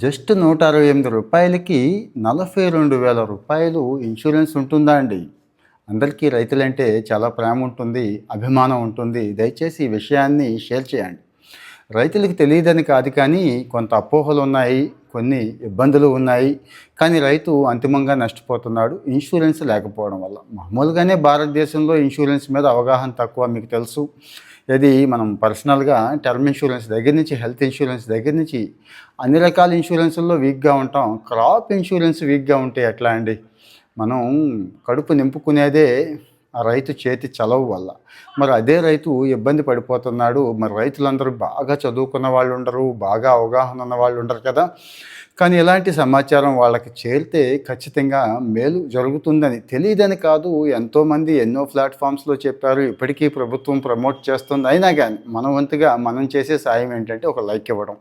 Just రూ. 168కి రూ. 42,000 insurance ఉంటుందా అండి? అందరికీ రైతులంటే చాలా ప్రేమ ఉంటుంది, అభిమానం ఉంటుంది. దయచేసి ఈ విషయాన్ని షేర్ చేయండి. రైతులకు తెలియదని కాదు కానీ కొంత అపోహలు ఉన్నాయి, కొన్ని ఇబ్బందులు ఉన్నాయి. కానీ రైతు అంతిమంగా నష్టపోతున్నాడు ఇన్సూరెన్స్ లేకపోవడం వల్ల. మామూలుగానే భారతదేశంలో ఇన్సూరెన్స్ మీద అవగాహన తక్కువ, మీకు తెలుసు. ఇది మనం పర్సనల్గా టర్మ్ ఇన్సూరెన్స్ దగ్గర నుంచి, హెల్త్ ఇన్సూరెన్స్ దగ్గర నుంచి అన్ని రకాల ఇన్సూరెన్స్ల్లో వీక్గా ఉంటాం. క్రాప్ ఇన్సూరెన్స్ వీక్గా ఉంటే ఎట్లా అండి? మనం కడుపు నింపుకునేదే ఆ రైతు చేతి చలవు వల్ల. మరి అదే రైతు ఇబ్బంది పడిపోతున్నాడు. మరి రైతులందరూ బాగా చదువుకున్న వాళ్ళు ఉండరు, బాగా అవగాహన ఉన్న వాళ్ళు ఉండరు కదా. కానీ ఇలాంటి సమాచారం వాళ్ళకి చేరితే ఖచ్చితంగా మేలు జరుగుతుందని, తెలియదని కాదు, ఎంతోమంది ఎన్నో ప్లాట్ఫామ్స్లో చెప్పారు. ఇప్పటికీ ప్రభుత్వం ప్రమోట్ చేస్తుంది. అయినా కానీ మన వంతుగా మనం చేసే సాయం ఏంటంటే ఒక లైక్ ఇవ్వడం.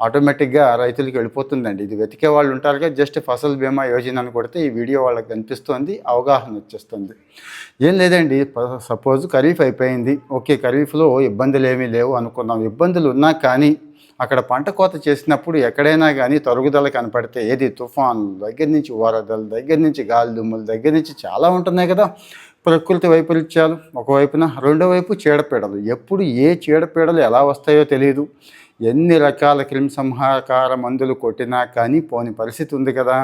ఆటోమేటిక్గా రైతులకు వెళ్ళిపోతుందండి. ఇది వెతికే వాళ్ళు ఉంటారు కదా, జస్ట్ ఫసల్ బీమా యోజన అని కొడితే ఈ వీడియో వాళ్ళకి కనిపిస్తుంది, అవగాహన వచ్చేస్తుంది. ఏం లేదండి, సపోజ్ ఖరీఫ్ అయిపోయింది. ఓకే, ఖరీఫ్లో ఇబ్బందులు ఏమీ లేవు అనుకున్నాం. ఇబ్బందులు ఉన్నా కానీ అక్కడ పంట కోత చేసినప్పుడు ఎక్కడైనా కానీ తరుగుదల కనపడితే, ఏది తుఫాను దగ్గర నుంచి, వరదల దగ్గర నుంచి, గాలి దుమ్ముల దగ్గర నుంచి చాలా ఉంటున్నాయి కదా ప్రకృతి వైపరీత్యాలు ఒకవైపున. రెండో వైపు చీడపీడలు. ఎప్పుడు ఏ చీడపీడలు ఎలా వస్తాయో తెలియదు. ఎన్ని రకాల క్రిమిసంహారకార మందులు కొట్టినా కానీ పోని పరిస్థితి ఉంది కదా.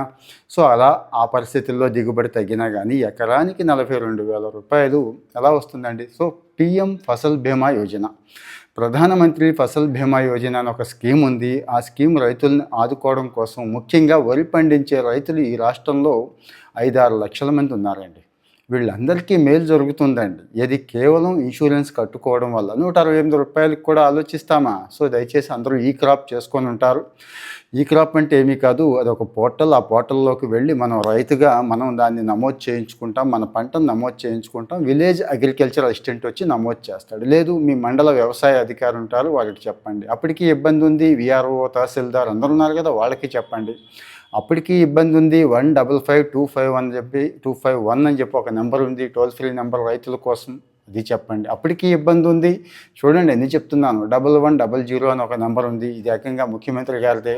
సో అలా ఆ పరిస్థితుల్లో దిగుబడి తగ్గినా కానీ ఎకరానికి 42,000 రూపాయలు ఎలా వస్తుందండి? సో పిఎం ఫసల్ బీమా యోజన, ప్రధానమంత్రి ఫసల్ బీమా యోజన అని ఒక స్కీమ్ ఉంది. ఆ స్కీమ్ రైతుల్ని ఆదుకోవడం కోసం, ముఖ్యంగా వరి పండించే రైతులు ఈ రాష్ట్రంలో 5-6 లక్షల మంది ఉన్నారండి. వీళ్ళందరికీ మేలు జరుగుతుందండి. ఇది కేవలం ఇన్సూరెన్స్ కట్టుకోవడం వల్ల. 168 రూపాయలకి కూడా ఆలోచిస్తామా? సో దయచేసి అందరూ ఈ క్రాప్ చేసుకొని ఉంటారు. ఈ క్రాప్ అంటే ఏమీ కాదు, అదొక పోర్టల్. ఆ పోర్టల్లోకి వెళ్ళి మనం రైతుగా మనం దాన్ని నమోదు చేయించుకుంటాం, మన పంటను నమోదు చేయించుకుంటాం. విలేజ్ అగ్రికల్చర్ అసిస్టెంట్ వచ్చి నమోదు చేస్తాడు. లేదు మీ మండల వ్యవసాయ అధికారి ఉంటారు, వాళ్ళకి చెప్పండి. అప్పటికీ ఇబ్బంది ఉంది, విఆర్ఓ, తహసీల్దార్ అందరూ ఉన్నారు కదా, వాళ్ళకి చెప్పండి. అప్పటికీ ఇబ్బంది ఉంది, 155 అని చెప్పి 251 అని చెప్పి ఒక నెంబర్ ఉంది, టోల్ ఫ్రీ నెంబర్ రైతుల కోసం, అది చెప్పండి. అప్పటికీ ఇబ్బంది ఉంది. చూడండి ఎన్ని చెప్తున్నాను, 1100 అని ఒక నెంబర్ ఉంది. ఇది ఏకంగా ముఖ్యమంత్రి గారిదే.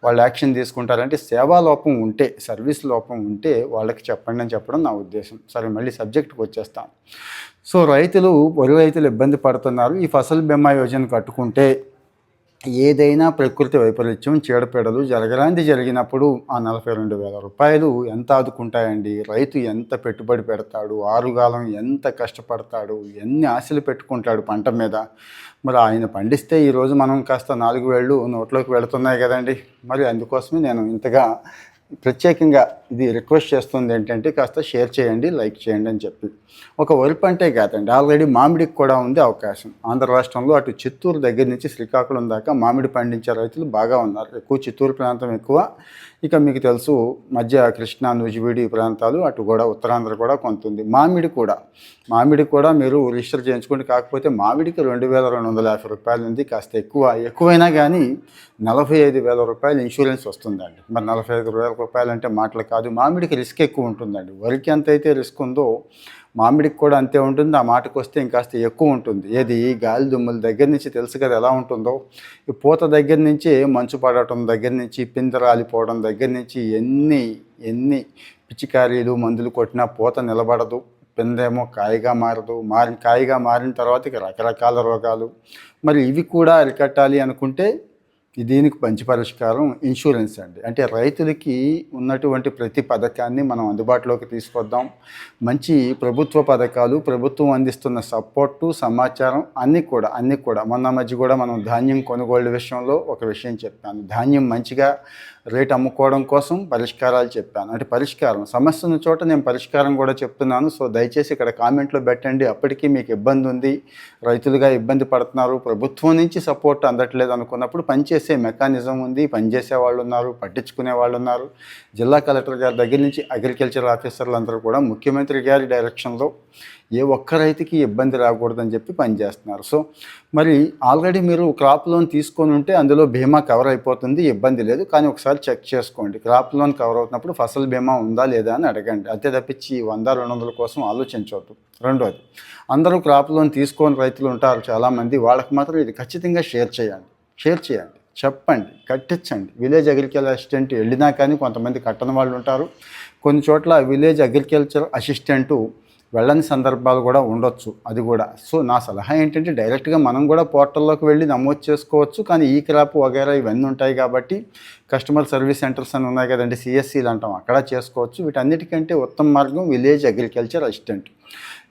వాళ్ళు యాక్షన్ తీసుకుంటారంటే సేవా లోపం ఉంటే, సర్వీస్ లోపం ఉంటే వాళ్ళకి చెప్పండి అని చెప్పడం నా ఉద్దేశం. సరే, మళ్ళీ సబ్జెక్టుకి వచ్చేస్తాను. సో వరి రైతులు ఇబ్బంది పడుతున్నారు. ఈ ఫసల్ బీమా యోజన కట్టుకుంటే ఏదైనా ప్రకృతి వైపరీత్యం, చీడపీడలు జరిగినప్పుడు ఆ 42,000 రూపాయలు ఎంత ఆదుకుంటాయండి? రైతు ఎంత పెట్టుబడి పెడతాడు, ఆరుగాలం ఎంత కష్టపడతాడు, ఎన్ని ఆశలు పెట్టుకుంటాడు పంట మీద. మరి ఆయన పండిస్తే ఈరోజు మనం కాస్త 4 వేళ్ళు నోట్లోకి వెళుతున్నాయి కదండి. మరి అందుకోసమే నేను ఇంతగా ప్రత్యేకంగా ఇది రిక్వెస్ట్ చేస్తుంది ఏంటంటే, కాస్త షేర్ చేయండి, లైక్ చేయండి అని చెప్పి. ఒక వరి పంటే కాదండి, ఆల్రెడీ మామిడికి కూడా ఉంది అవకాశం. ఆంధ్ర రాష్ట్రంలో అటు చిత్తూరు దగ్గర నుంచి శ్రీకాకుళం దాకా మామిడి పండించే రైతులు బాగా ఉన్నారు. ఎక్కువ చిత్తూరు ప్రాంతం ఎక్కువ. ఇక మీకు తెలుసు మధ్య కృష్ణా, నూజివీడి ప్రాంతాలు, అటు కూడా ఉత్తరాంధ్ర కూడా కొంత ఉంది. మామిడి కూడా మీరు రిజిస్టర్ చేయించుకోండి. కాకపోతే మామిడికి 2,250 రూపాయలు ఉంది. కాస్త ఎక్కువైనా కానీ 45,000 రూపాయలు ఇన్సూరెన్స్ వస్తుందండి. మరి 45,000 రూపాయలు అంటే మాటలు కాదు. మామిడికి రిస్క్ ఎక్కువ ఉంటుందండి. వరికి ఎంత అయితే రిస్క్ ఉందో మామిడికి కూడా అంతే ఉంటుంది. ఆ మాటకు వస్తే ఇంకాస్త ఎక్కువ ఉంటుంది. ఏది గాలి దుమ్ముల దగ్గర నుంచి తెలుసు కదా ఎలా ఉంటుందో. ఈ పూత దగ్గర నుంచి, మంచు పడటం దగ్గర నుంచి, పిందె రాలిపోవడం దగ్గర నుంచి ఎన్ని పిచికారీలు మందులు కొట్టినా పూత నిలబడదు. పిందేమో కాయగా మారదు. కాయగా మారిన తర్వాత ఇక రకరకాల రోగాలు. మరి ఇవి కూడా అరికట్టాలి అనుకుంటే దీనికి మంచి పరిష్కారం ఇన్సూరెన్స్ అండి. అంటే రైతులకి ఉన్నటువంటి ప్రతి పథకాన్ని మనం అందుబాటులోకి తీసుకొద్దాం. మంచి ప్రభుత్వ పథకాలు, ప్రభుత్వం అందిస్తున్న సపోర్టు, సమాచారం అన్నీ కూడా మొన్న మధ్య కూడా మనం ధాన్యం కొనుగోలు విషయంలో ఒక విషయం చెప్పాను. ధాన్యం మంచిగా రేట్ అమ్ముకోవడం కోసం పరిష్కారాలు చెప్పాను. అంటే సమస్య ఉన్న చోట నేను పరిష్కారం కూడా చెప్తున్నాను. సో దయచేసి ఇక్కడ కామెంట్లో పెట్టండి. అప్పటికీ మీకు ఇబ్బంది ఉంది, రైతులుగా ఇబ్బంది పడుతున్నారు, ప్రభుత్వం నుంచి సపోర్ట్ అందట్లేదు అనుకున్నప్పుడు పనిచేసే మెకానిజం ఉంది, పనిచేసే వాళ్ళు ఉన్నారు, పట్టించుకునే వాళ్ళు ఉన్నారు. జిల్లా కలెక్టర్ గారి దగ్గర నుంచి అగ్రికల్చర్ ఆఫీసర్లు అందరూ కూడా ముఖ్యమంత్రి గారి డైరెక్షన్లో ఏ ఒక్క రైతుకి ఇబ్బంది రాకూడదని చెప్పి పనిచేస్తున్నారు. సో మరి ఆల్రెడీ మీరు క్రాప్ లోన్ తీసుకొని ఉంటే అందులో బీమా కవర్ అయిపోతుంది, ఇబ్బంది లేదు. కానీ ఒకసారి చెక్ చేసుకోండి, క్రాప్ లోన్ కవర్ అవుతున్నప్పుడు ఫసల్ బీమా ఉందా లేదా అని అడగండి. అంతే తప్పించి 100-200 కోసం ఆలోచించవద్దు. రెండోది, అందరూ క్రాప్ లోన్ తీసుకొని రైతులు ఉంటారు చాలామంది, వాళ్ళకి మాత్రం ఇది ఖచ్చితంగా షేర్ చేయండి. చెప్పండి, కట్టించండి. విలేజ్ అగ్రికల్చర్ అసిస్టెంట్ వెళ్ళినా కానీ కొంతమంది కట్టని వాళ్ళు ఉంటారు. కొన్ని చోట్ల విలేజ్ అగ్రికల్చర్ అసిస్టెంటు వెళ్ళని సందర్భాలు కూడా ఉండొచ్చు. అది కూడా. సో నా సలహా ఏంటంటే డైరెక్ట్గా మనం కూడా పోర్టల్లోకి వెళ్ళి నమోదు చేసుకోవచ్చు. కానీ ఈ క్రాప్ వగైరా ఇవన్నీ ఉంటాయి కాబట్టి కస్టమర్ సర్వీస్ సెంటర్స్ అని ఉన్నాయి కదండి, సిఎస్సీలు అంటాం, అక్కడ చేసుకోవచ్చు. వీటన్నిటికంటే ఉత్తమ మార్గం village agriculture assistant.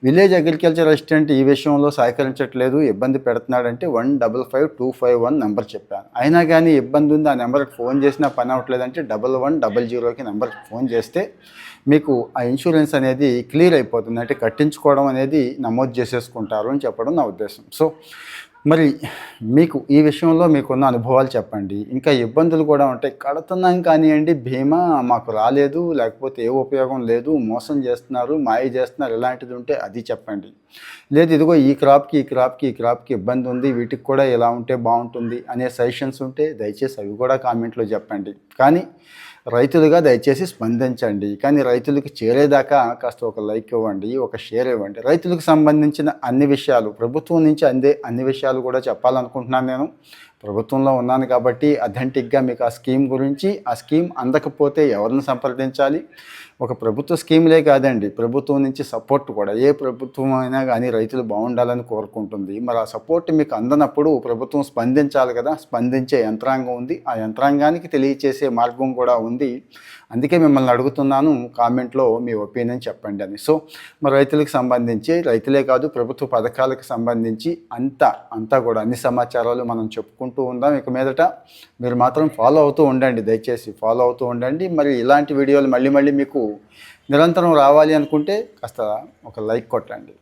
Village agriculture assistant ఈ విషయంలో సహకరించట్లేదు, ఇబ్బంది పెడుతున్నాడంటే 155251 నెంబర్ చెప్పాను. అయినా కానీ ఇబ్బంది ఉంది, ఆ నెంబర్కి ఫోన్ చేసినా పని అవ్వట్లేదంటే 1100కి నెంబర్కి ఫోన్ చేస్తే మీకు ఆ ఇన్సూరెన్స్ అనేది క్లియర్ అయిపోతుంది. అంటే కట్టించుకోవడం అనేది నమోదు చేసేసుకుంటారు అని చెప్పడం నా ఉద్దేశం. సో మరి మీకు ఈ విషయంలో మీకున్న అనుభవాలు చెప్పండి. ఇంకా ఇబ్బందులు కూడా ఉంటాయి. కడుతున్నాం కానివ్వండి, బీమా మాకు రాలేదు, లేకపోతే ఏ ఉపయోగం లేదు, మోసం చేస్తున్నారు, మాయ చేస్తున్నారు, ఇలాంటిది ఉంటే అది చెప్పండి. లేదు ఇదిగో ఈ క్రాప్కి ఇబ్బంది ఉంది, వీటికి కూడా ఇలా ఉంటే బాగుంటుంది అనే సజెషన్స్ ఉంటే దయచేసి అవి కూడా కామెంట్లో చెప్పండి. కానీ రైతులుగా దయచేసి స్పందించండి. కానీ రైతులకు చేరేదాకా కాస్త ఒక లైక్ ఇవ్వండి, ఒక షేర్ ఇవ్వండి. రైతులకు సంబంధించిన అన్ని విషయాలు, ప్రభుత్వం నుంచి అందే అన్ని విషయాలు కూడా చెప్పాలనుకుంటున్నాను. నేను ప్రభుత్వంలో ఉన్నాను కాబట్టి అథెంటిక్గా మీకు ఆ స్కీమ్ గురించి, ఆ స్కీమ్ అందకపోతే ఎవరిని సంప్రదించాలి, ఒక ప్రభుత్వ స్కీములే కాదండి, ప్రభుత్వం నుంచి సపోర్ట్ కూడా, ఏ ప్రభుత్వం అయినా కానీ రైతులు బాగుండాలని కోరుకుంటుంది. మరి ఆ సపోర్ట్ మీకు అందనప్పుడు ప్రభుత్వం స్పందించాలి కదా. స్పందించే యంత్రాంగం ఉంది, ఆ యంత్రాంగానికి తెలియచేసే మార్గం కూడా ఉంది. అందుకే మిమ్మల్ని అడుగుతున్నాను, కామెంట్లో మీ ఒపీనియన్ చెప్పండి అని. సో మరి రైతులకు సంబంధించి, రైతులే కాదు ప్రభుత్వ పథకాలకు సంబంధించి అంతా కూడా అన్ని సమాచారాలు మనం చెప్పుకుంటూ ఉందాం. ఇక మీదట మీరు మాత్రం ఫాలో అవుతూ ఉండండి, దయచేసి ఫాలో అవుతూ ఉండండి. మరి ఇలాంటి వీడియోలు మళ్ళీ మీకు నిరంతరం రావాలి అనుకుంటే కాస్త ఒక లైక్ కొట్టండి.